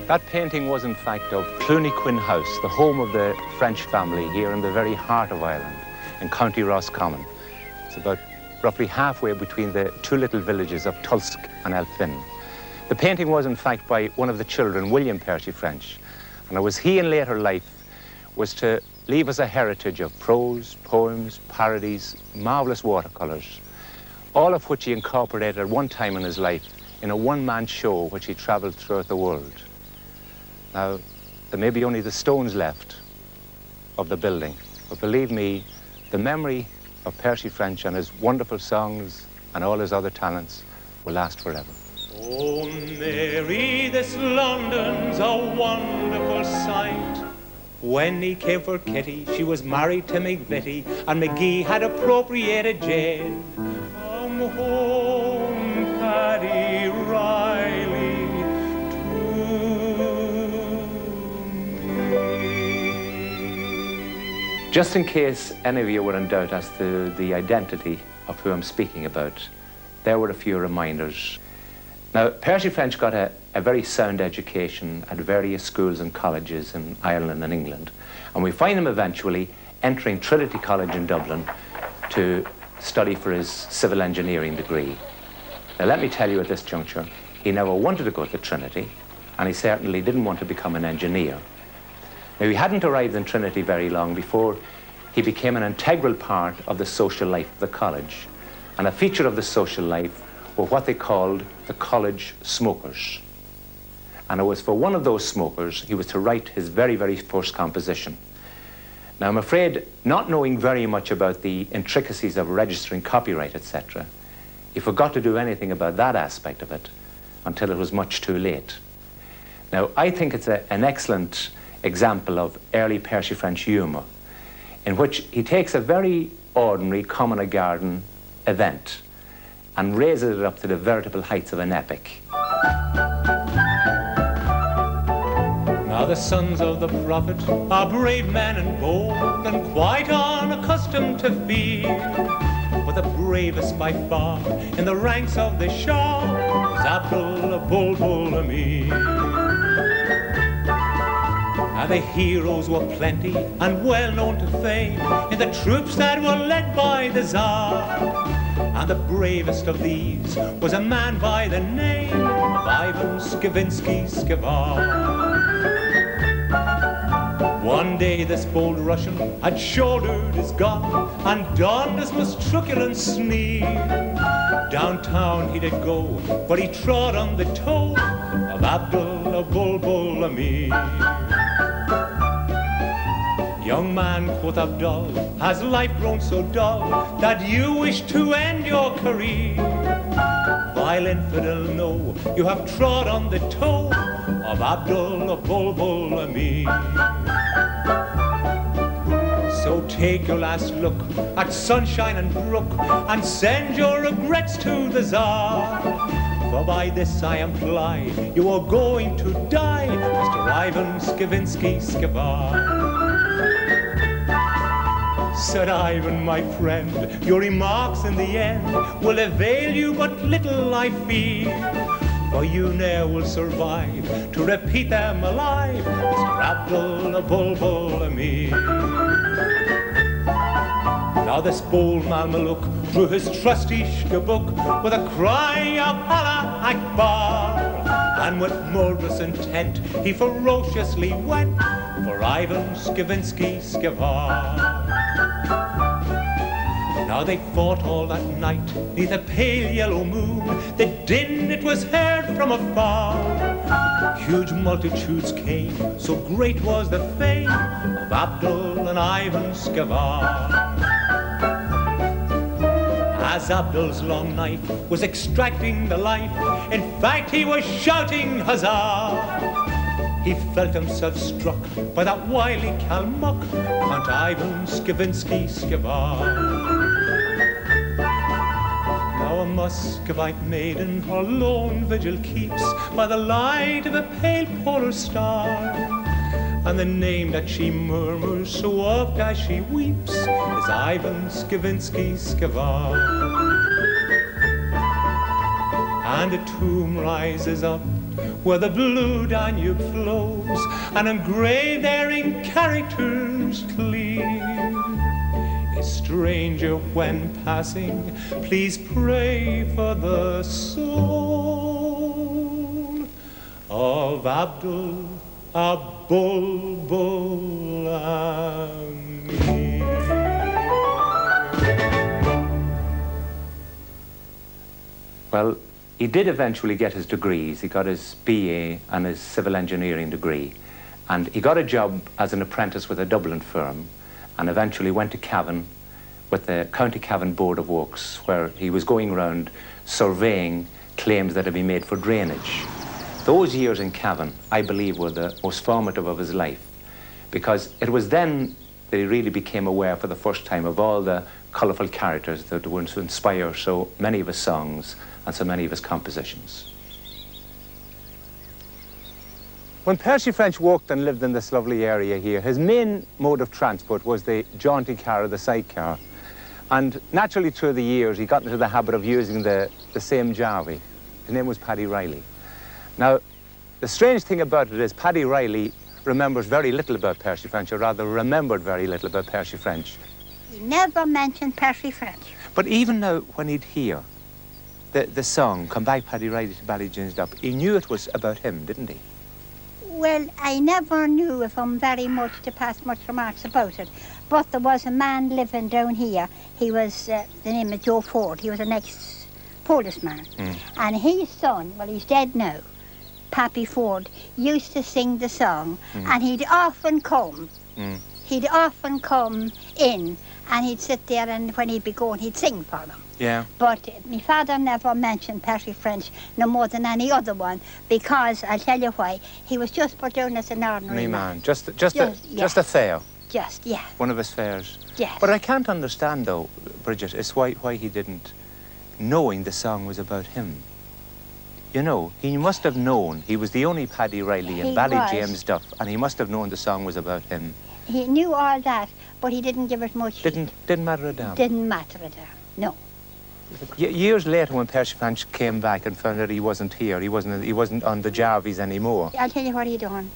That painting was in fact of Clooney Quinn House, the home of the French family here in the very heart of Ireland, in County Roscommon. It's about roughly halfway between the two little villages of Tulsk and Elphin. The painting was in fact by one of the children, William Percy French, and it was he in later life was to leave us a heritage of prose, poems, parodies, marvellous watercolours, all of which he incorporated at one time in his life in a one-man show which he travelled throughout the world. Now, there may be only the stones left of the building, but believe me, the memory of Percy French and his wonderful songs and all his other talents will last forever. Oh, Mary, this London's a wonderful sight. When he came for Kitty, she was married to McVitie, and McGee had appropriated Jane. Come home, Paddy Riley, Just in case any of you were in doubt as to the identity of who I'm speaking about, there were a few reminders. Now, Percy French got a very sound education at various schools and colleges in Ireland and England, and we find him eventually entering Trinity College in Dublin to study for his civil engineering degree. Now, let me tell you at this juncture, he never wanted to go to Trinity, and he certainly didn't want to become an engineer. Now, he hadn't arrived in Trinity very long before he became an integral part of the social life of the college. And a feature of the social life were what they called the college smokers. And it was for one of those smokers he was to write his very, very first composition. Now, I'm afraid, not knowing very much about the intricacies of registering copyright, etc., he forgot to do anything about that aspect of it until it was much too late. Now, I think it's an excellent example of early Percy French humour, in which he takes a very ordinary, common a garden event and raises it up to the veritable heights of an epic. Now the sons of the prophet are brave men and bold, and quite unaccustomed to fear. But the bravest by far in the ranks of the Shah is Abdul Bulbul Amir. Now the heroes were plenty and well known to fame in the troops that were led by the Tsar. And the bravest of these was a man by the name of Ivan Skivinsky Skivar. One day this bold Russian had shouldered his gun and donned his most truculent sneer. Downtown he did go, but he trod on the toe of Abdul Bulbul Amir. Young man, quoth Abdul, has life grown so dull that you wish to end your career? Vile infidel, no, you have trod on the toe of Abdul Bulbul Amir. So take your last look at sunshine and brook and send your regrets to the Tsar. For by this I imply you are going to die, Mr. Ivan Skivinsky Skivar. Said Ivan, my friend, your remarks in the end will avail you but little, I fear. For you ne'er will survive to repeat them alive, Mr. Abdul Bulbul Amir. Now this bold Mameluke drew his trusty shkabuk with a cry of Allah Akbar, and with murderous intent he ferociously went for Ivan Skivinsky Skivar. Now they fought all that night neath a pale yellow moon. The din, it was heard from afar. Huge multitudes came, so great was the fame of Abdul and Ivan Skivar. As Abdul's long knife was extracting the life, in fact he was shouting huzzah. He felt himself struck by that wily Kalmuck, Count Ivan Skivinsky Skivar. Now a Muscovite maiden her lone vigil keeps by the light of a pale polar star, and the name that she murmurs so oft as she weeps is Ivan Skivinsky Skivar. And a tomb rises up where the blue Danube flows, and engraved there in characters clear. A stranger when passing, please pray for the soul of Abdul Abulbul Amir. Well, he did eventually get his degrees. He got his BA and his civil engineering degree. And he got a job as an apprentice with a Dublin firm, and eventually went to Cavan with the County Cavan Board of Works, where he was going around surveying claims that had been made for drainage. Those years in Cavan, I believe, were the most formative of his life, because it was then that he really became aware for the first time of all the colourful characters that were to inspire so many of his songs and so many of his compositions. When Percy French worked and lived in this lovely area here, his main mode of transport was the jaunting car or the sidecar. And naturally through the years, he got into the habit of using the same Jarvey. His name was Paddy Riley. Now, the strange thing about it is Paddy Riley remembers very little about Percy French, or rather remembered very little about Percy French. He never mentioned Percy French. But even now, when he'd hear the song, Come Back Paddy Riley to Ballyjinsdup, he knew it was about him, didn't he? Well, I never knew of him very much to pass much remarks about it. But there was a man living down here. He was, the name of Joe Ford. He was an ex-policeman. And his son, well, he's dead now, Pappy Ford, used to sing the song. And he'd often come. He'd often come in, and he'd sit there, and when he'd be going, he'd sing for them. Yeah. But my father never mentioned Percy French no more than any other one, because I'll tell you why. He was just put down as an ordinary man. Just a fair. Just, yeah. One of his fairs. Yes. But I can't understand, though, Bridget, is why he didn't, knowing the song was about him. You know, he must have known. He was the only Paddy Riley in Ballyjinsdup, and he must have known the song was about him. He knew all that, but he didn't give it much heed. Didn't matter a damn. Didn't matter a damn, no. Years later, when Percy French came back and found out he wasn't here, he wasn't on the Jarvies anymore. I'll tell you what he done.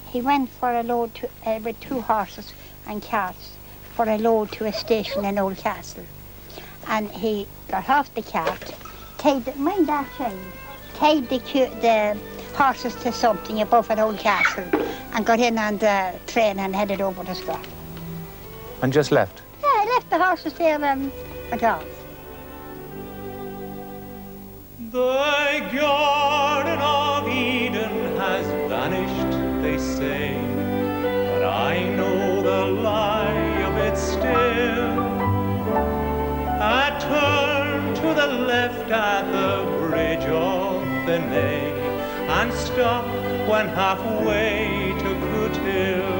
He went for a load to, with 2 horses and carts for a load to a station in Old Castle. And he got off the cart, tied the horses to something above an Old Castle, and got in on the train and headed over to Scotland. And just left? Yeah, he left the horses there and went off. The Garden of Eden has vanished, they say, but I know the lie of it still. I turn to the left at the bridge of the Nay, and stop when halfway to Cootill.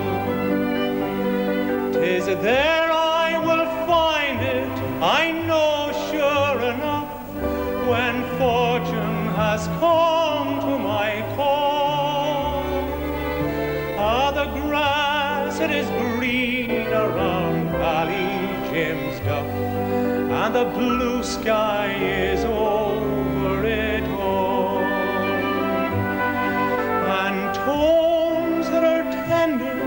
'Tis there I will find it, I know sure enough, when fortune has come to my call. The grass, it is green around Ballyjinsdup, and the blue sky is over it all. And tones that are tender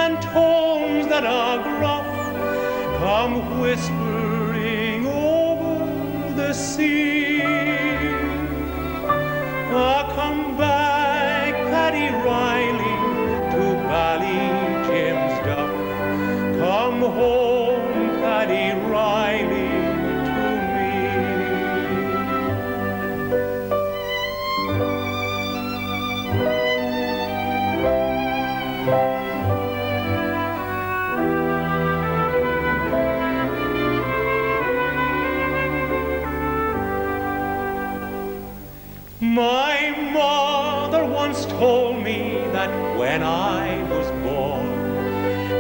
and tones that are gruff come whispering over the sea. Come back, Paddy Riley, to Ballyjinsdup. Come home, Paddy Riley, to me. My mother once told me that when I was born,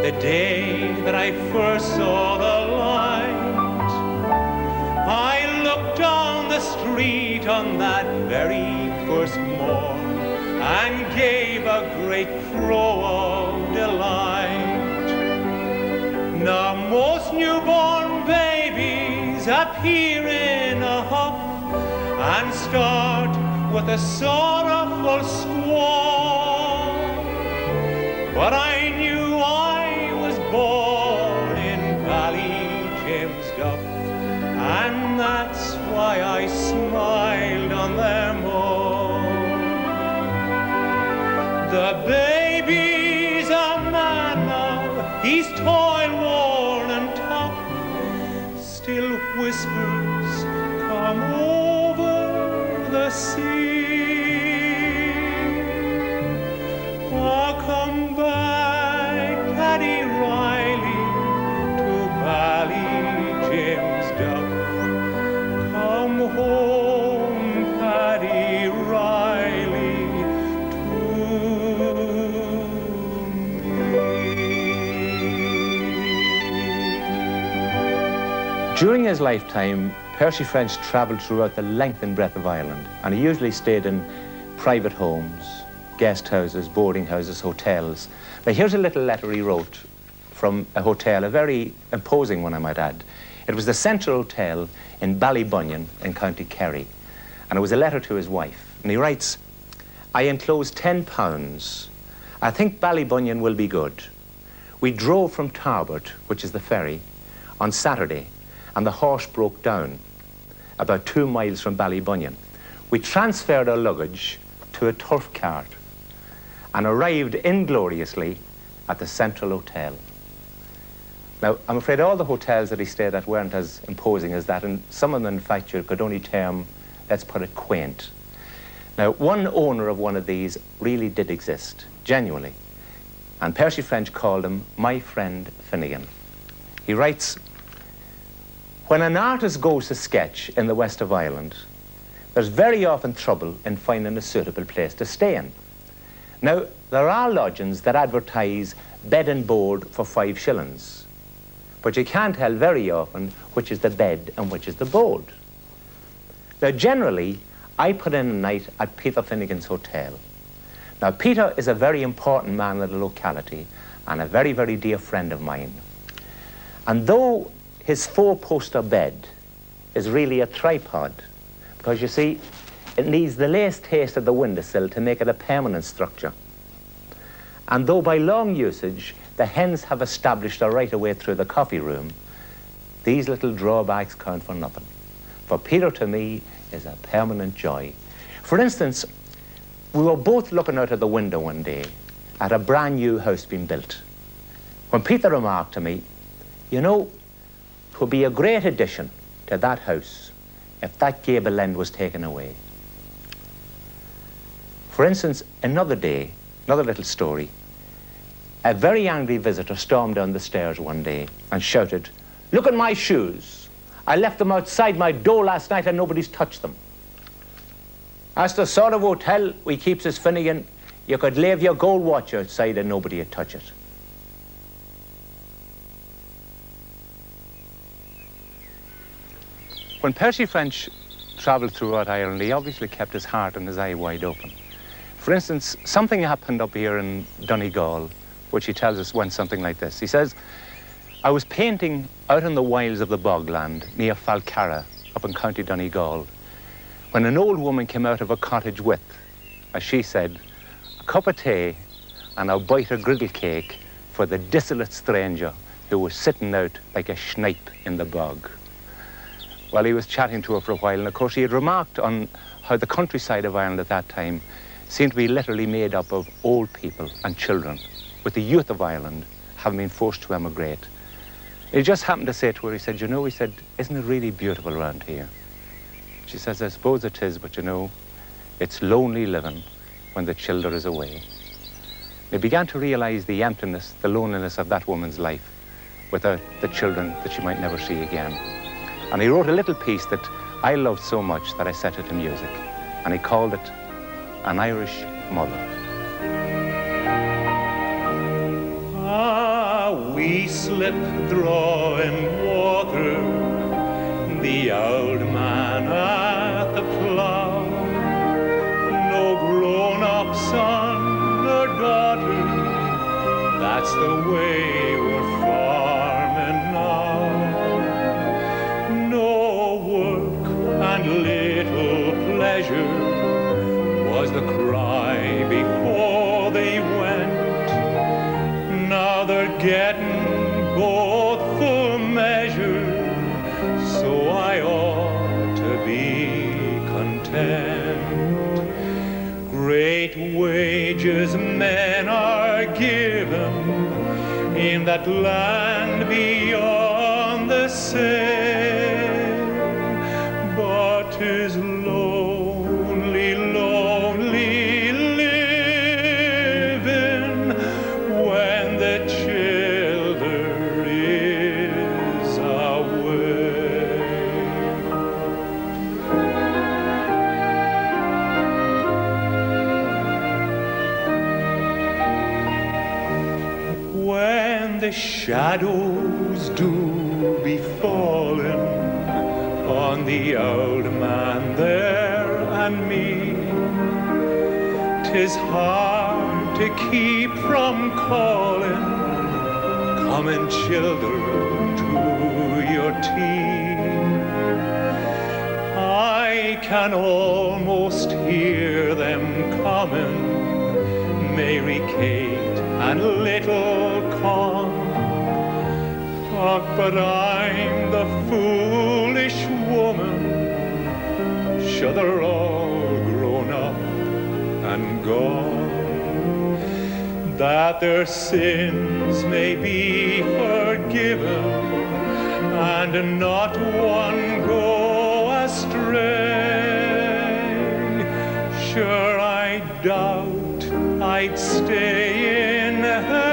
the day that I first saw the light, I looked down the street on that very first morn and gave a great crow of delight. Now most newborn babies appear in a huff and start with a sorrowful squall. But I knew I was born in Ballygymsduff, and that's why I smiled on them all. The baby's a man now, he's toil-worn and tough, still whispers, come over the sea. Oh, come back, Paddy Riley, to Ballygymsduff. Come home, Paddy Riley, to me. During his lifetime, Percy French travelled throughout the length and breadth of Ireland, and he usually stayed in private homes, guest houses, boarding houses, hotels. Now, here's a little letter he wrote from a hotel, a very imposing one, I might add. It was the Central Hotel in Ballybunion in County Kerry, and it was a letter to his wife. And he writes, I enclose £10. I think Ballybunion will be good. We drove from Tarbert, which is the ferry, on Saturday, and the horse broke down about 2 miles from Ballybunion. We transferred our luggage to a turf cart and arrived ingloriously at the Central Hotel. Now, I'm afraid all the hotels that he stayed at weren't as imposing as that, and some of them, in fact, you could only term, let's put it, quaint. Now, one owner of one of these really did exist, genuinely, and Percy French called him my friend Finnegan. He writes, when an artist goes to sketch in the west of Ireland, there's very often trouble in finding a suitable place to stay in. Now, there are lodgings that advertise bed and board for 5 shillings, but you can't tell very often which is the bed and which is the board. Now, generally, I put in a night at Peter Finnegan's hotel. Now, Peter is a very important man in the locality and a very, very dear friend of mine. And though his 4-poster bed is really a tripod, because you see, it needs the lace taste of the windowsill to make it a permanent structure. And though by long usage, the hens have established a right of way through the coffee room, these little drawbacks count for nothing. For Peter, to me, is a permanent joy. For instance, we were both looking out of the window one day at a brand new house being built, when Peter remarked to me, you know, it would be a great addition to that house if that gable end was taken away. For instance, another day, another little story, a very angry visitor stormed down the stairs one day and shouted, look at my shoes. I left them outside my door last night and nobody's touched them. As the sort of hotel we keeps as Finnegan, you could leave your gold watch outside and nobody would touch it. When Percy French travelled throughout Ireland, he obviously kept his heart and his eye wide open. For instance, something happened up here in Donegal, which he tells us went something like this. He says, I was painting out in the wilds of the bogland near Falcarra, up in County Donegal, when an old woman came out of a cottage with, as she said, a cup of tea and a bite of griddle cake for the desolate stranger who was sitting out like a snipe in the bog. Well, he was chatting to her for a while, and of course he had remarked on how the countryside of Ireland at that time seemed to be literally made up of old people and children, with the youth of Ireland having been forced to emigrate. He just happened to say to her, he said, you know, he said, isn't it really beautiful around here? She says, I suppose it is, but you know, it's lonely living when the childer is away. They began to realize the emptiness, the loneliness of that woman's life without the children that she might never see again. And he wrote a little piece that I loved so much that I set it to music. And he called it An Irish Mother. Ah, we slip drawing water, the old man at the plough. No grown-up son or daughter, that's the way we're farming now. No work and little pleasure, tent. Great wages men are given in that land beyond the Seine, but 'tis lonely, lonely living when the childer is away. When the shadows do be falling on the old man there and me, 'tis hard to keep from calling, come and children to your tea. I can almost hear them coming, Mary Kate and little Con. Oh, but I'm the foolish woman, sure they're all grown up and gone, that their sins may be forgiven and not one go astray. Sure, I doubt I'd stay in heaven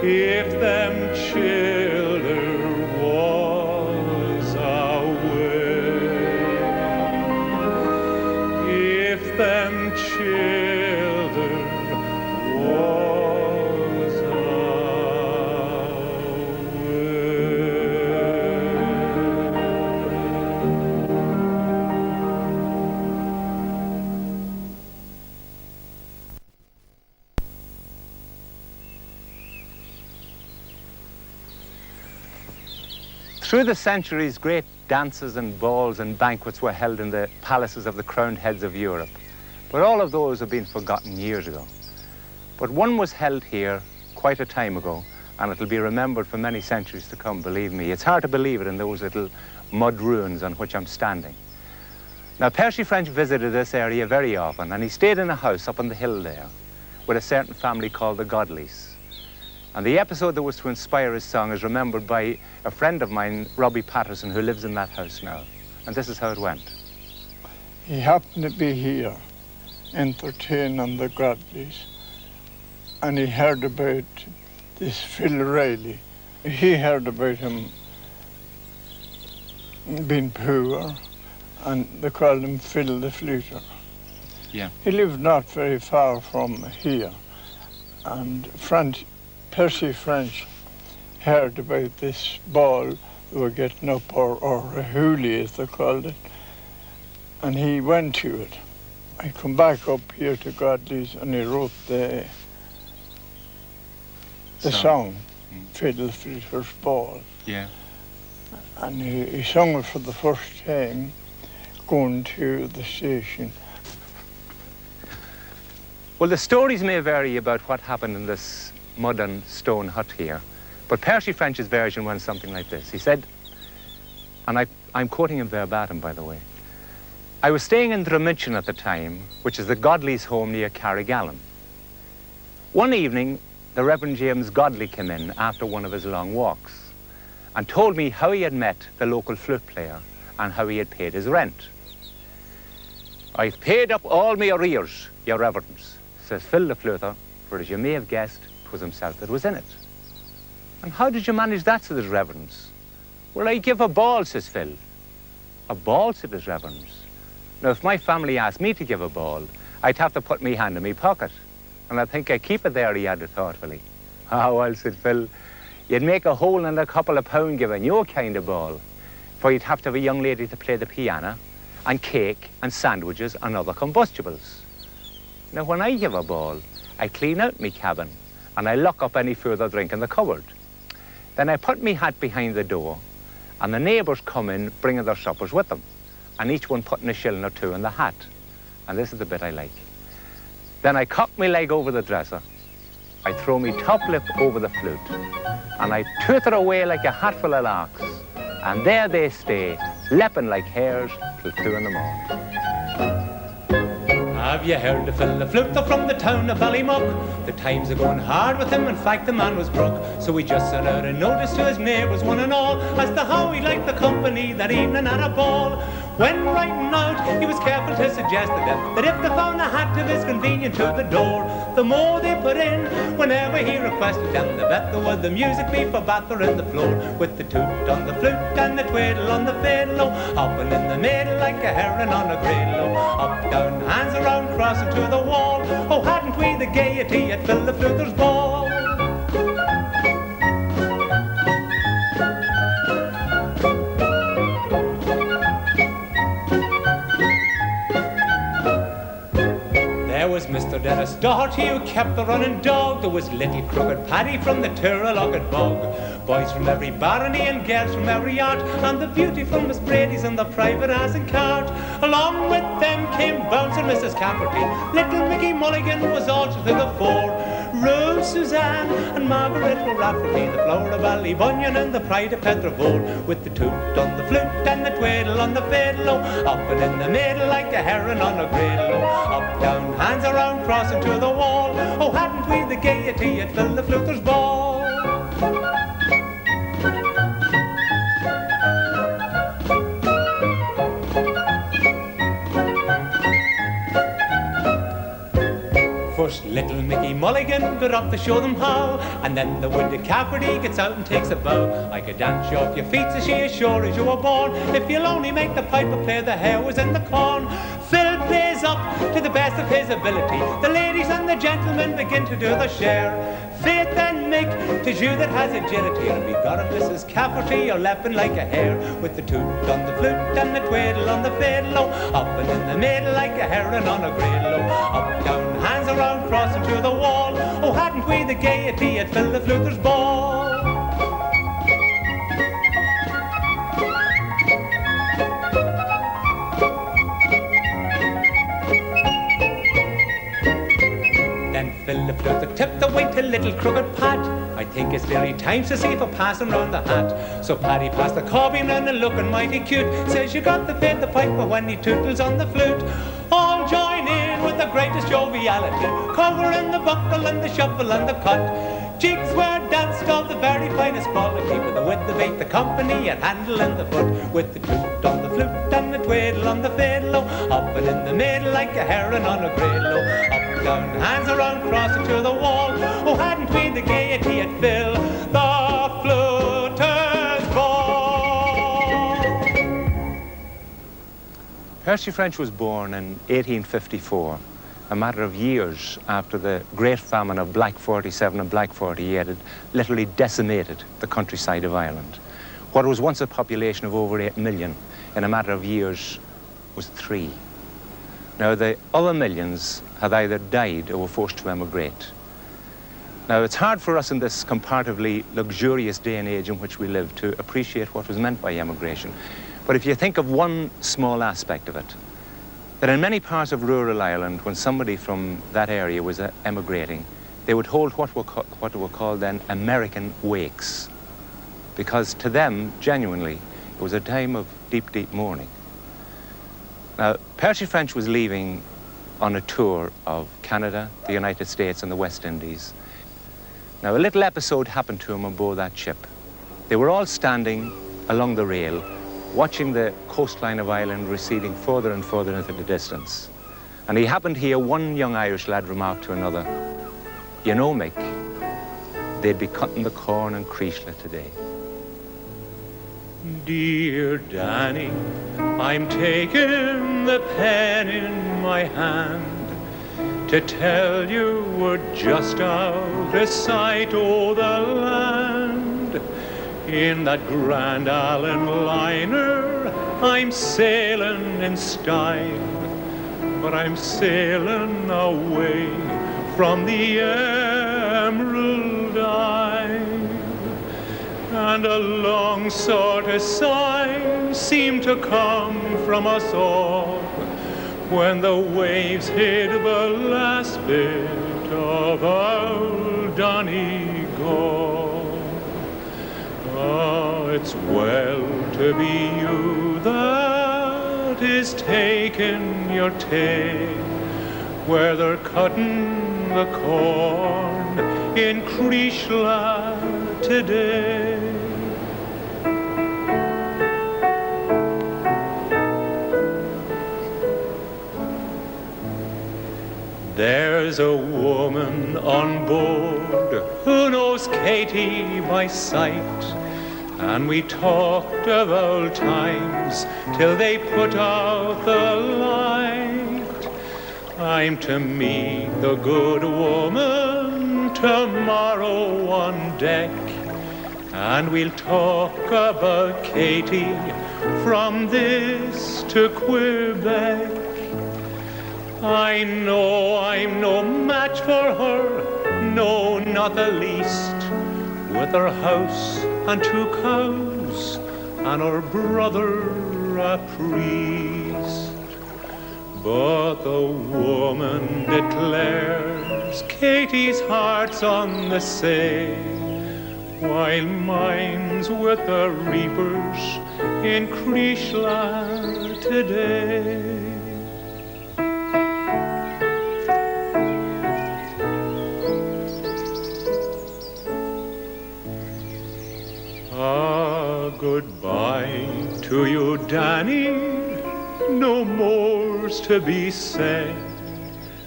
if them children was away. If them children was Through the centuries, great dances and balls and banquets were held in the palaces of the crowned heads of Europe. But all of those have been forgotten years ago. But one was held here quite a time ago, and it'll be remembered for many centuries to come, believe me. It's hard to believe it in those little mud ruins on which I'm standing. Now, Percy French visited this area very often, and he stayed in a house up on the hill there with a certain family called the Godleys. And the episode that was to inspire his song is remembered by a friend of mine, Robbie Patterson, who lives in that house now. And this is how it went. He happened to be here, entertaining the Godleys, and he heard about this Phil Riley. He heard about him being poor, and they called him Phil the Fluter. Yeah. He lived not very far from here, and Percy French heard about this ball they were getting up, or a hoolie as they called it, and he went to it. I come back up here to Godley's and he wrote the song, Fiddle Fluter's Ball. Yeah. And he sung it for the first time going to the station. Well, the stories may vary about what happened in this mud and stone hut here, but Percy French's version went something like this. He said, and I'm quoting him verbatim, by the way, I was staying in Drummichan at the time, which is the Godleys' home near Carrigallen. One evening, the Reverend James Godley came in after one of his long walks and told me how he had met the local flute player and how he had paid his rent. I've paid up all my arrears, your reverence, says Phil the fluter, for as you may have guessed, 'twas himself that was in it. And how did you manage that, said his reverence? Well, I give a ball, says Phil. A ball, said his reverence. Now, if my family asked me to give a ball, I'd have to put my hand in my pocket. And I think I'd keep it there, he added thoughtfully. Ah, well, said Phil, you'd make a hole in a couple of pound giving your kind of ball, for you'd have to have a young lady to play the piano, and cake, and sandwiches, and other combustibles. Now, when I give a ball, I clean out me cabin, and I lock up any further drink in the cupboard. Then I put me hat behind the door, and the neighbours come in bringing their suppers with them, and each one putting a shilling or two in the hat. And this is the bit I like. Then I cock me leg over the dresser, I throw me top lip over the flute, and I twitter away like a hatful of larks, and there they stay, leaping like hares till 2 in the morning. Have you heard the fella fluter from the town of Ballymuck? The times are going hard with him, in fact the man was broke. So he just sent out a notice to his neighbours, one and all, as to how he liked the company that evening at a ball. When writing out, he was careful to suggest to them that if they found a hat of his convenient to the door, the more they put in, whenever he requested them, the better would the music be for battering the floor. With the toot on the flute and the twiddle on the fiddle, hopping in the middle like a heron on a griddle. Up, down, hands around, crossing to the wall. Oh, hadn't we the gaiety at Phil the Fluter's ball? There was Mr. Dennis Doherty who kept the running dog. There was little crooked Paddy from the Tirralocket bog. Boys from every barony and girls from every art, and the beauty from Miss Brady's and the private as and cart. Along with them came Bouncer Mrs. Cafferty. Little Mickey Mulligan was also to the fore. Rose Suzanne and Margaret O'Rafferty, the flower of Ballybunion and the pride of Petravore. With the toot on the flute and the twiddle on the fiddle, up and in the middle like a heron on a griddle. Up, down, hands around, crossing to the wall. Oh, hadn't we the gaiety at Phil the Fluter's ball? First little Mickey Mulligan got up to show them how, and then the wounded Cafferty gets out and takes a bow. I could dance you off your feet, says she, as sure as you were born, if you'll only make the piper play the hare was in the corn. Phil plays up to the best of his ability. The ladies and the gentlemen begin to do their share. Faith and Mick, 'tis you that has agility, and we got a Mrs. Cafferty, you're leaping like a hare. With the toot on the flute and the twiddle on the fiddle, up and in the middle like a heron on a griddle. Up, down, hands around, crossing to the wall. Oh, hadn't we the gaiety at Phil the Fluter's ball? Phil the Fluter tipped the wing to little crooked Pat. I think it's nearly time to see for passing round the hat. So Paddy passed the cobbing and looking mighty cute. Says you got to fade the piper when he tootles on the flute. All join in with the greatest joviality, covering the buckle and the shuffle and the cut. Jigs were danced of the very finest quality, with the bait, the company, and handle and the foot. With the toot on the flute and the twiddle on the fiddle, up and in the middle like a heron on a griddle. Up, down, hands around, crossing to the wall. Oh, hadn't we the gaiety at Phil the Fluter's ball? Percy French was born in 1854, a matter of years after the great famine of Black 47 and Black 48 had literally decimated the countryside of Ireland. What was once a population of over 8 million, in a matter of years, was 3. Now, the other millions had either died or were forced to emigrate. Now, it's hard for us in this comparatively luxurious day and age in which we live to appreciate what was meant by emigration. But if you think of one small aspect of it, that in many parts of rural Ireland, when somebody from that area was emigrating, they would hold what were called then American wakes. Because to them, genuinely, it was a time of deep, deep mourning. Now, Percy French was leaving on a tour of Canada, the United States, and the West Indies. Now, a little episode happened to him on board that ship. They were all standing along the rail, watching the coastline of Ireland receding further and further into the distance. And he happened to hear one young Irish lad remark to another, "You know, Mick, they'd be cutting the corn in Creeshla today." Dear Danny, I'm taking the pen in my hand to tell you we're just out of sight o' the land. In that Grand Allen liner, I'm sailing in style, but I'm sailing away from the Emerald Isle. And a long sort of sigh seemed to come from us all when the waves hid the last bit of our Donegal. Oh, it's well to be you that is taking your take, where they're cutting the corn in Creeshla today. There's a woman on board who knows Katie by sight, and we talked of old times till they put out the light. I'm to meet the good woman tomorrow on deck, and we'll talk about Katie from this to Quebec. I know I'm no match for her, no, not the least, with her house and 2 cows and her brother a priest. But the woman declares Katie's heart's on the say, while mine's with the reapers in Creeshla today. Goodbye to you, Danny, no more's to be said.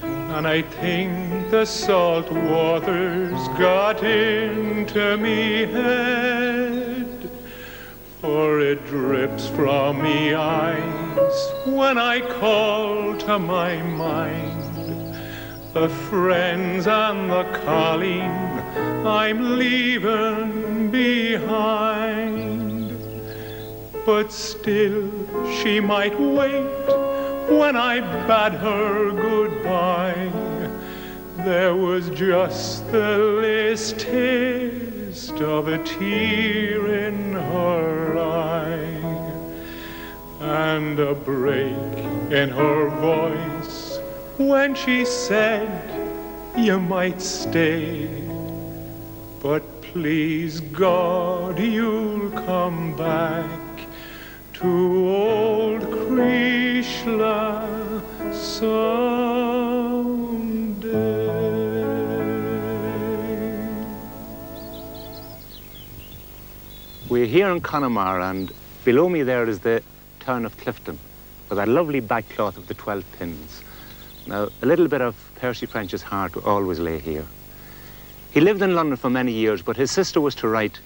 And I think the salt water's got into me head, for it drips from me eyes when I call to my mind the friends and the calling I'm leaving behind. But still she might wait when I bade her goodbye. There was just the least taste of a tear in her eye, and a break in her voice when she said, you might stay, but please God you'll come back to old Creeshla someday. We're here in Connemara, and below me there is the town of Clifton, with that lovely backcloth of the 12 pins. Now, a little bit of Percy French's heart always lay here. He lived in London for many years, but his sister was to write,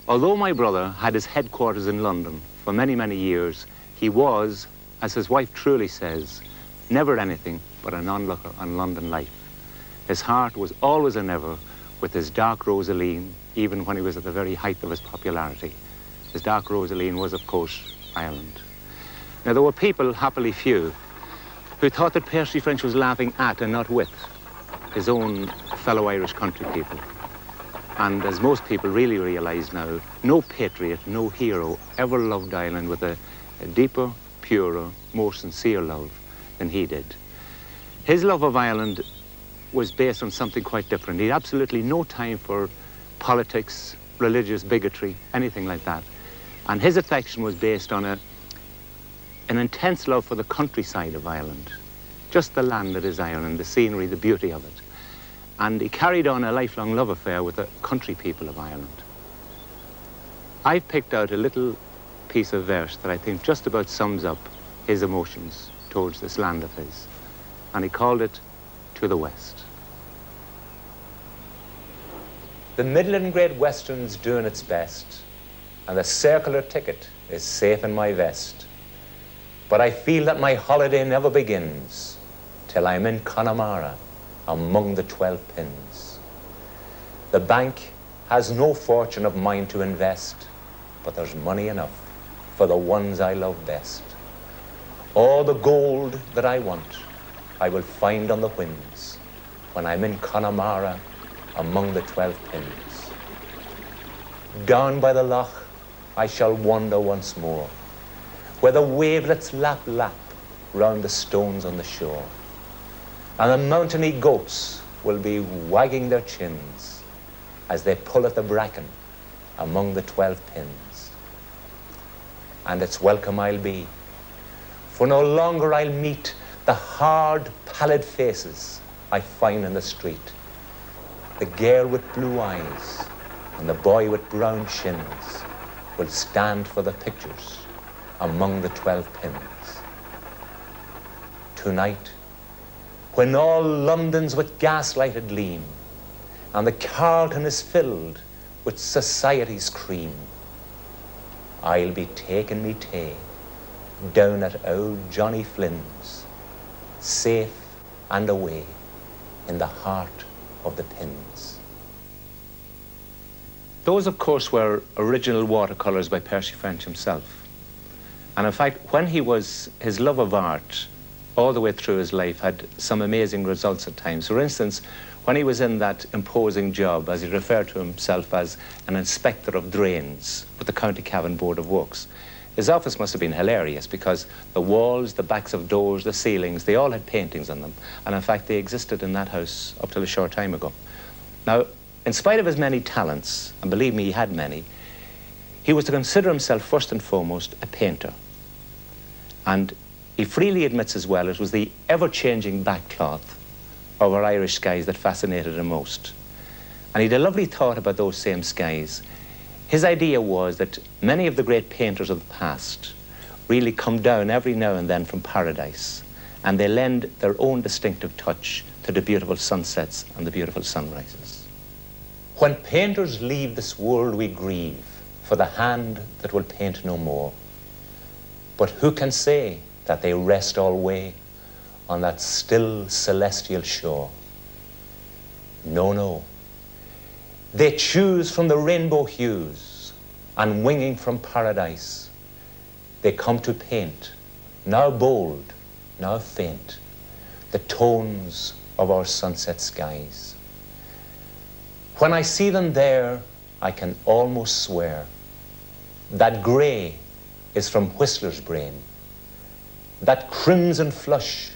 although my brother had his headquarters in London for many, many years, he was, as his wife truly says, never anything but an onlooker on London life. His heart was always and ever with his dark Rosaline, even when he was at the very height of his popularity. His dark Rosaline was, of course, Ireland. Now, there were people, happily few, who thought that Percy French was laughing at and not with his own fellow Irish country people. And as most people really realise now, no patriot, no hero ever loved Ireland with a deeper, purer, more sincere love than he did. His love of Ireland was based on something quite different. He had absolutely no time for politics, religious bigotry, anything like that. And his affection was based on an intense love for the countryside of Ireland, just the land that is Ireland, the scenery, the beauty of it. And he carried on a lifelong love affair with the country people of Ireland. I've picked out a little piece of verse that I think just about sums up his emotions towards this land of his. And he called it To the West. The Midland Great Western's doing its best, and the circular ticket is safe in my vest. But I feel that my holiday never begins till I'm in Connemara among the 12 pins. The bank has no fortune of mine to invest, but there's money enough for the ones I love best. All the gold that I want, I will find on the whins when I'm in Connemara among the 12 pins. Down by the loch, I shall wander once more, where the wavelets lap, lap round the stones on the shore. And the mountainy goats will be wagging their chins as they pull at the bracken among the 12 pins. And it's welcome I'll be, for no longer I'll meet the hard, pallid faces I find in the street. The girl with blue eyes and the boy with brown shins will stand for the pictures among the 12 pins. Tonight, when all London's with gaslighted gleam and the Carlton is filled with society's cream, I'll be taking me tea down at old Johnny Flynn's, safe and away in the heart of the pins. Those, of course, were original watercolours by Percy French himself. And in fact, when his love of art all the way through his life had some amazing results at times. For instance, when he was in that imposing job, as he referred to himself as an inspector of drains with the County Cavan Board of Works, his office must have been hilarious because the walls, the backs of doors, the ceilings, they all had paintings on them. And in fact, they existed in that house up till a short time ago. Now, in spite of his many talents, and believe me, he had many, he was to consider himself first and foremost a painter. And he freely admits as well it was the ever-changing backcloth of our Irish skies that fascinated him most. And he had a lovely thought about those same skies. His idea was that many of the great painters of the past really come down every now and then from paradise, and they lend their own distinctive touch to the beautiful sunsets and the beautiful sunrises. When painters leave this world we grieve for the hand that will paint no more. But who can say that they rest alway on that still celestial shore? No, no. They choose from the rainbow hues, and winging from paradise, they come to paint, now bold, now faint, the tones of our sunset skies. When I see them there, I can almost swear that grey is from Whistler's brain, that crimson flush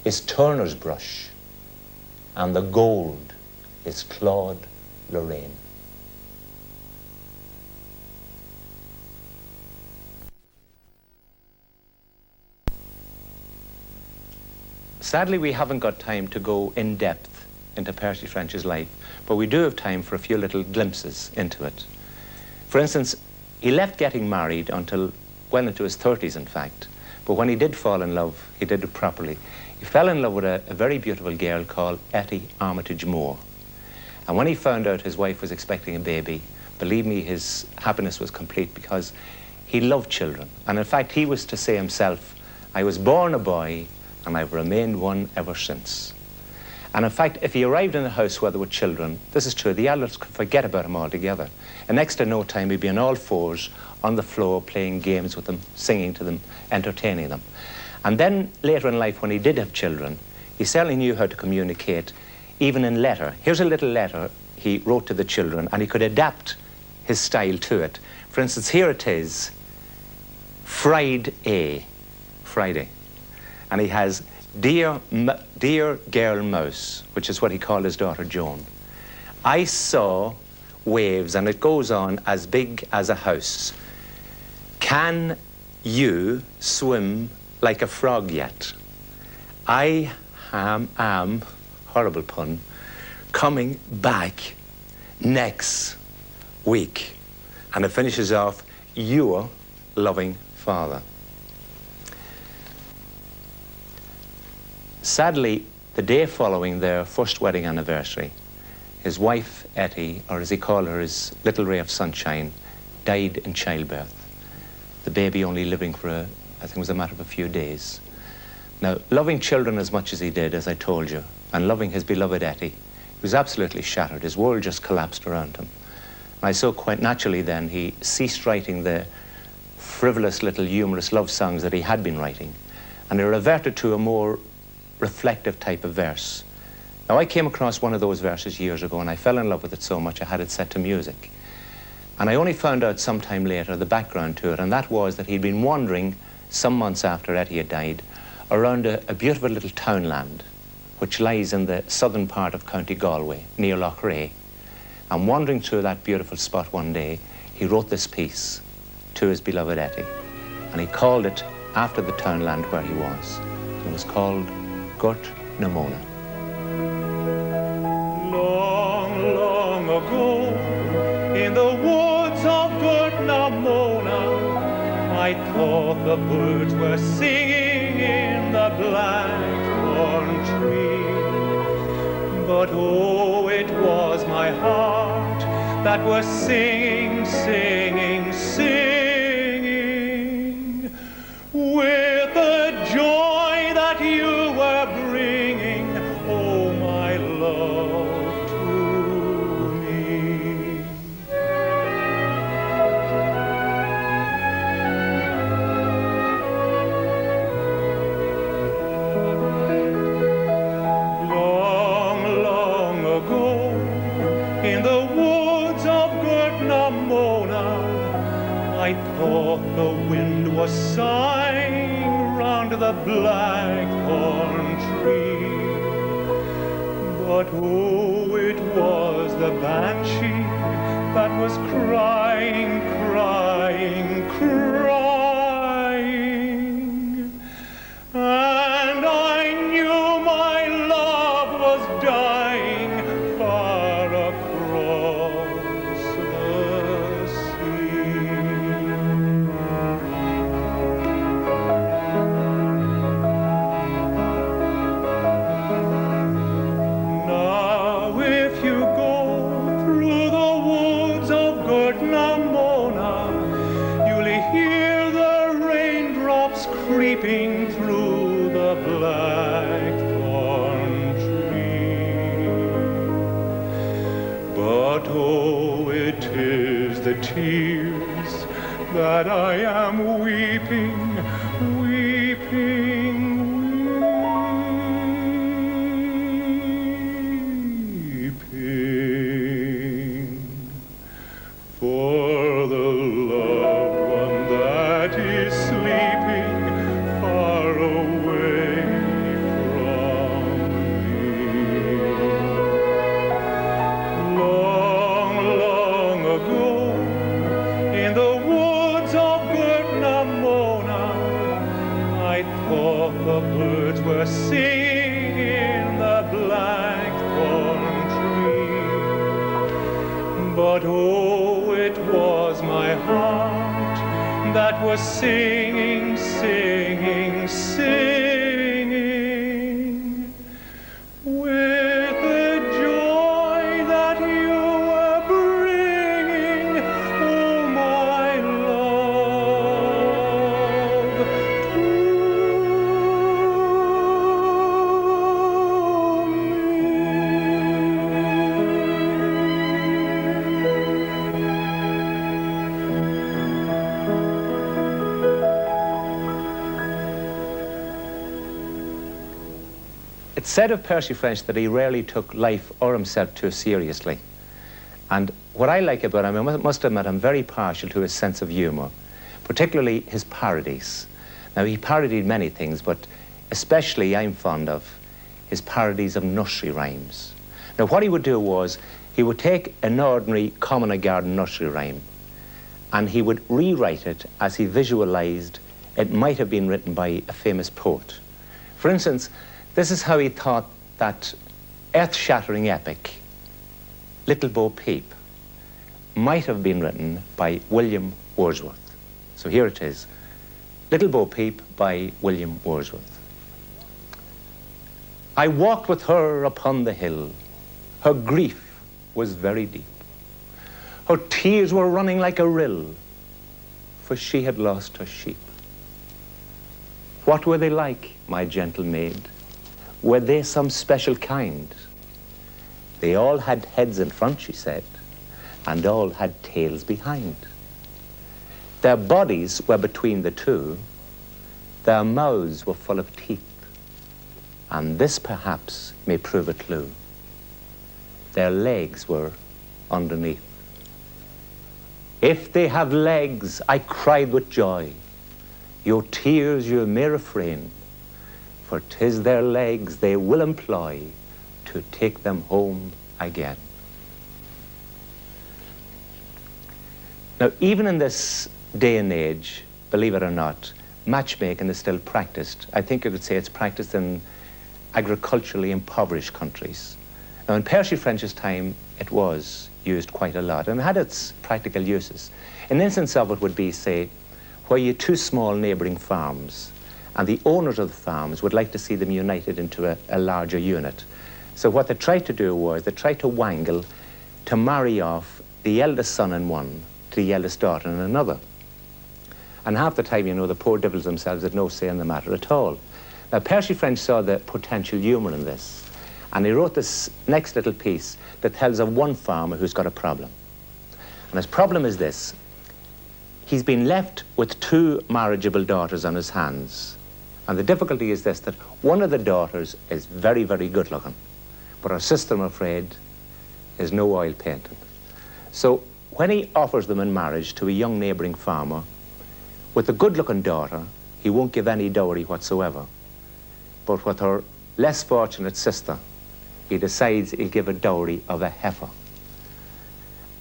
is Turner's brush, and the gold is Claude Lorraine. Sadly, we haven't got time to go in depth into Percy French's life, but we do have time for a few little glimpses into it. For instance, he left getting married until well into his 30s, in fact. But when he did fall in love, he did it properly. He fell in love with a very beautiful girl called Etty Armitage Moore. And when he found out his wife was expecting a baby, believe me, his happiness was complete because he loved children. And in fact, he was to say himself, I was born a boy and I've remained one ever since. And in fact, if he arrived in a house where there were children, this is true, the adults could forget about him altogether. In next to no time, he'd be on all fours on the floor playing games with them, singing to them, entertaining them. And then later in life, when he did have children, he certainly knew how to communicate, even in letter. Here's a little letter he wrote to the children, and he could adapt his style to it. For instance, here it is, Friday. And he has, Dear girl mouse, which is what he called his daughter Joan. I saw waves, and it goes on, as big as a house. Can you swim like a frog yet? I am, horrible pun, coming back next week. And it finishes off, your loving father. Sadly, the day following their first wedding anniversary, his wife, Etty, or as he called her, his little ray of sunshine, died in childbirth. The baby only living for, I think it was a matter of a few days. Now, loving children as much as he did, as I told you, and loving his beloved Etty, he was absolutely shattered. His world just collapsed around him. And so quite naturally then, he ceased writing the frivolous little humorous love songs that he had been writing, and he reverted to a more reflective type of verse. Now, I came across one of those verses years ago, and I fell in love with it so much I had it set to music. And I only found out sometime later the background to it, and that was that he'd been wandering some months after Etty had died around a beautiful little townland which lies in the southern part of County Galway, near Lough Ray. And wandering through that beautiful spot one day, he wrote this piece to his beloved Etty. And he called it after the townland where he was. It was called Gurt Namona. Long, long ago, in the woods of Gurt Namona, I thought the birds were singing in the blackthorn tree. But oh, it was my heart that was singing, singing, singing, with the joy that you were bringing, oh, my love, to me. Long, long ago, in the woods of Gurt Namona, I thought the wind was sighing round the blackthorn tree. But oh, it was the banshee that was crying, crying, crying. And I knew my love was dying far across the sea. Now if you go through the woods of Gurt Namona, you'll hear the raindrops creeping through the blackthorn tree. But oh, it is the tears that I am weeping, weeping, weeping, for the loved one that is sleeping far away from me. Long, long ago, in the woods of Gurt Namona, I thought the birds were singing in the blackthorn tree. But oh, it was my heart that was singing, singing, singing, with the joy that you were bringing, oh, my love, to It's said of Percy French that he rarely took life or himself too seriously. And what I like about him, I must admit, I'm very partial to his sense of humour, particularly his parodies. Now, he parodied many things, but especially I'm fond of his parodies of nursery rhymes. Now, what he would do was, he would take an ordinary common-a-garden nursery rhyme, and he would rewrite it as he visualised it might have been written by a famous poet. For instance, this is how he thought that earth-shattering epic, Little Bo Peep, might have been written by William Wordsworth. So here it is, Little Bo Peep by William Wordsworth. I walked with her upon the hill. Her grief was very deep. Her tears were running like a rill, for she had lost her sheep. What were they like, my gentle maid? Were they some special kind? They all had heads in front, she said, and all had tails behind. Their bodies were between the two, their mouths were full of teeth, and this perhaps may prove a clue. Their legs were underneath. If they have legs, I cried with joy, your tears you may refrain, for 'tis their legs they will employ to take them home again. Now, even in this day and age, believe it or not, matchmaking is still practiced. I think you could say it's practiced in agriculturally impoverished countries. Now, in Percy French's time, it was used quite a lot and had its practical uses. An instance of it would be, say, where you had two small neighbouring farms, and the owners of the farms would like to see them united into a larger unit. So what they tried to do was they tried to wangle to marry off the eldest son in one to the eldest daughter in another. And half the time, you know, the poor devils themselves had no say in the matter at all. Now, Percy French saw the potential humour in this, and he wrote this next little piece that tells of one farmer who's got a problem. And his problem is this: he's been left with two marriageable daughters on his hands. And the difficulty is this, that one of the daughters is very, very good looking, but her sister, I'm afraid, is no oil painting. So when he offers them in marriage to a young neighbouring farmer, with the good-looking daughter, he won't give any dowry whatsoever. But with her less fortunate sister, he decides he'll give a dowry of a heifer.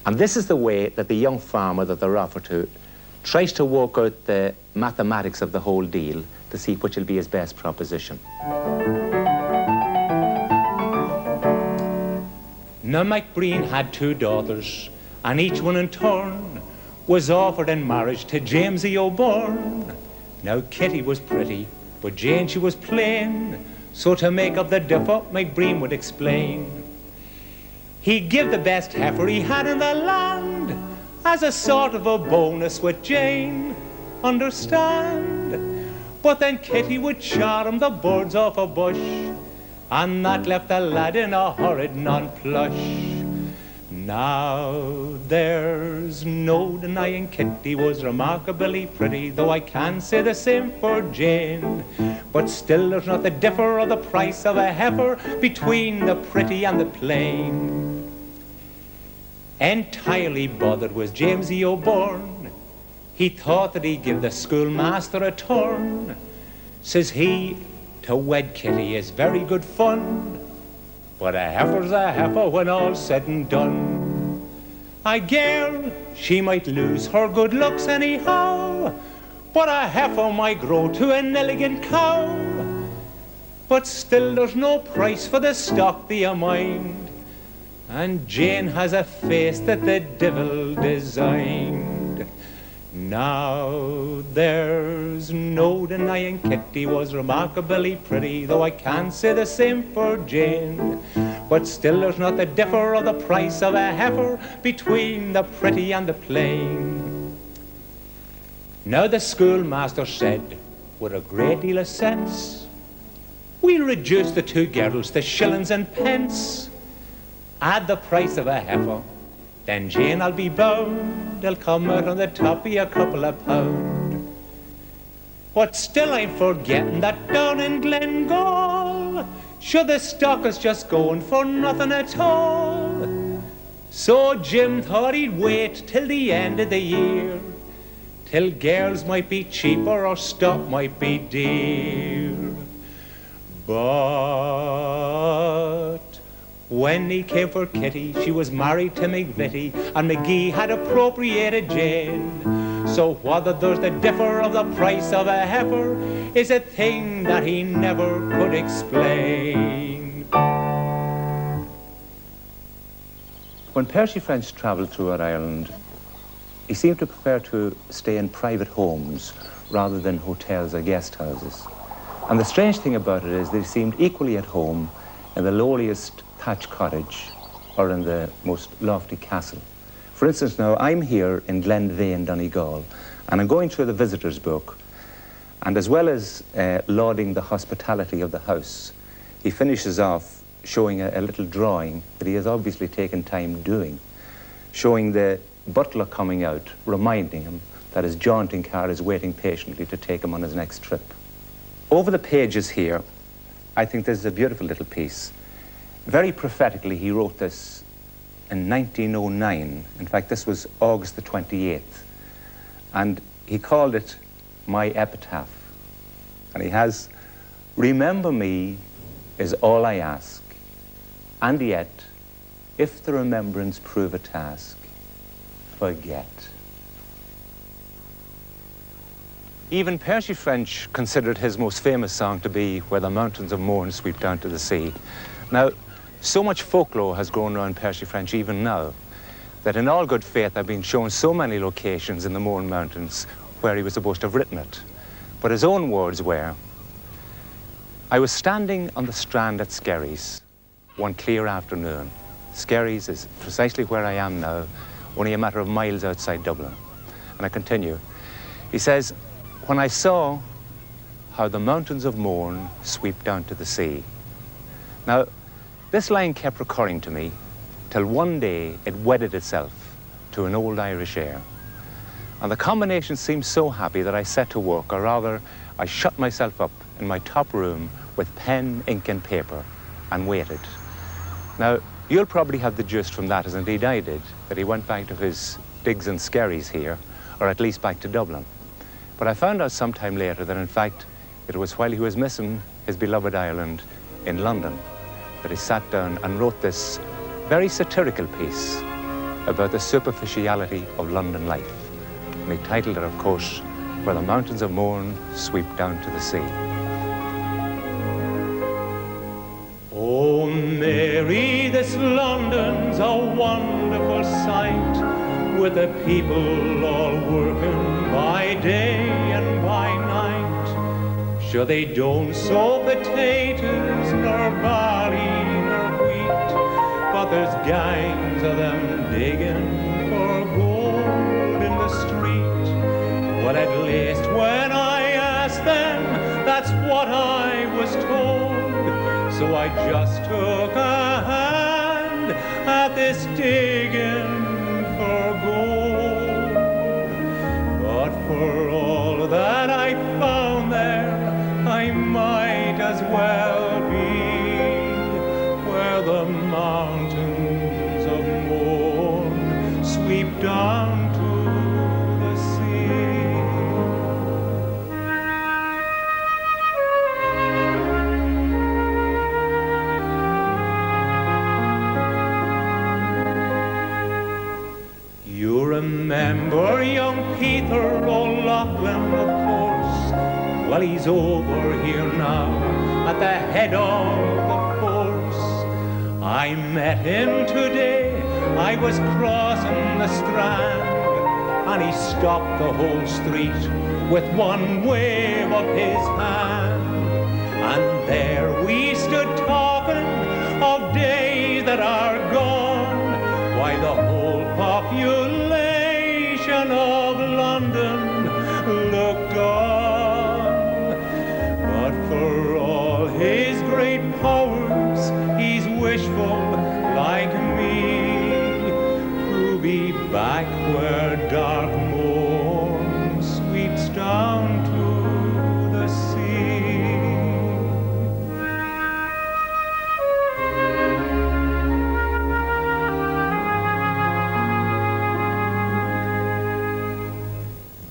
And this is the way that the young farmer that they're offered to tries to work out the mathematics of the whole deal to see which will be his best proposition. Now MacBreen had two daughters, and each one in turn was offered in marriage to Jamesy O'Byrne. Now Kitty was pretty, but Jane she was plain, so to make up the differ, MacBreen would explain. He'd give the best heifer he had in the land as a sort of a bonus with Jane, understand? But then Kitty would charm the birds off a bush, and that left the lad in a horrid nonplush. Now there's no denying Kitty was remarkably pretty, though I can't say the same for Jane. But still there's not the differ of the price of a heifer between the pretty and the plain. Entirely bothered was Jamesy O'Byrne. He thought that he'd give the schoolmaster a turn. Says he, to wed Kitty is very good fun, but a heifer's a heifer when all's said and done. A girl, she might lose her good looks anyhow, but a heifer might grow to an elegant cow. But still there's no price for the stock, do you mind? And Jane has a face that the devil designed. Now there's no denying Kitty was remarkably pretty, though I can't say the same for Jane. But still there's not the differ of the price of a heifer between the pretty and the plain. Now the schoolmaster said, with a great deal of sense, we'll reduce the two girls to shillings and pence. Add the price of a heifer, then Jane, I'll be bound, they'll come out on the top of a couple of pound. But still I'm forgetting that down in Glengall, sure the stock is just going for nothing at all. So Jim thought he'd wait till the end of the year, till girls might be cheaper or stock might be dear. But when he came for Kitty, she was married to McVitie, and McGee had appropriated Jane. So whether there's the differ of the price of a heifer is a thing that he never could explain. When Percy French travelled throughout Ireland, he seemed to prefer to stay in private homes rather than hotels or guest houses. And the strange thing about it is that he seemed equally at home in the lowliest thatched cottage or in the most lofty castle. For instance, now I'm here in Glenveigh, Donegal, and I'm going through the visitor's book, and as well as lauding the hospitality of the house, he finishes off showing a little drawing that he has obviously taken time doing, showing the butler coming out, reminding him that his jaunting car is waiting patiently to take him on his next trip. Over the pages here, I think this is a beautiful little piece. Very prophetically, he wrote this in 1909. In fact, this was August the 28th. And he called it My Epitaph. And he has, remember me is all I ask. And yet, if the remembrance prove a task, forget, Even Percy French considered his most famous song to be Where the Mountains of Mourne Sweep Down to the Sea. Now, so much folklore has grown around Percy French even now that in all good faith I've been shown so many locations in the Mourne Mountains where he was supposed to have written it. But his own words were, I was standing on the strand at Skerries one clear afternoon. Skerries is precisely where I am now, only a matter of miles outside Dublin. And I continue. He says, when I saw how the mountains of Mourne sweep down to the sea. Now, this line kept recurring to me till one day it wedded itself to an old Irish air. And the combination seemed so happy that I set to work, or rather, I shut myself up in my top room with pen, ink and paper and waited. Now, you'll probably have the gist from that, as indeed I did, that he went back to his digs and skerries here, or at least back to Dublin. But I found out sometime later that in fact it was while he was missing his beloved Ireland in London that he sat down and wrote this very satirical piece about the superficiality of London life. And he titled it, of course, Where the Mountains of Mourne Sweep Down to the Sea. Oh, Mary, this London's a wonderful sight, with the people all working by day and by night. Sure, they don't sow potatoes, nor barley, nor wheat, but there's gangs of them digging for gold in the street. Well, at least when I asked them, that's what I was told. So I just took a hand at this digging for gold. But for all that I found there, I might as well be where the mountains of Mourne sweep down to the sea. You remember young Peter O'Loughlin, of course. Well, he's over here now at the head of the force. I met him today, I was crossing the Strand, and he stopped the whole street with one wave of his hand. And there we stood talking of days that are gone, why the whole population of London looked on. But for all his great powers, he's wishful like me, to be back where dark Mourne sweeps down to the sea.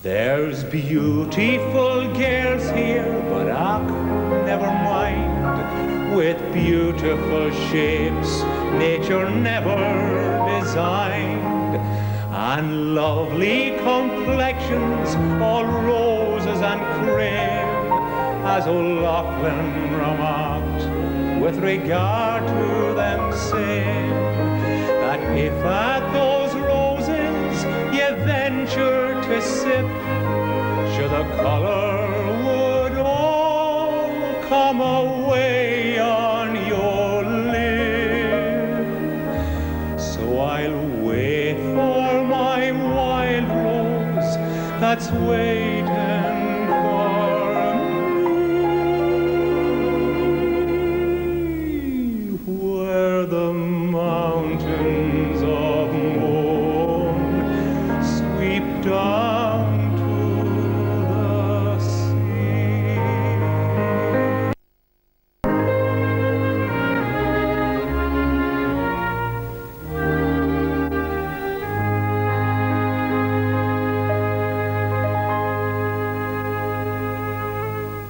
There's beautiful girls here, but ach, never mind. With beautiful shapes nature never designed, and lovely complexions, all roses and cream, as O'Loughlin remarked with regard to them same, that if at those roses ye venture to sip, sure the colour would all come away on your lip. So I'll wait for my wild rose that's way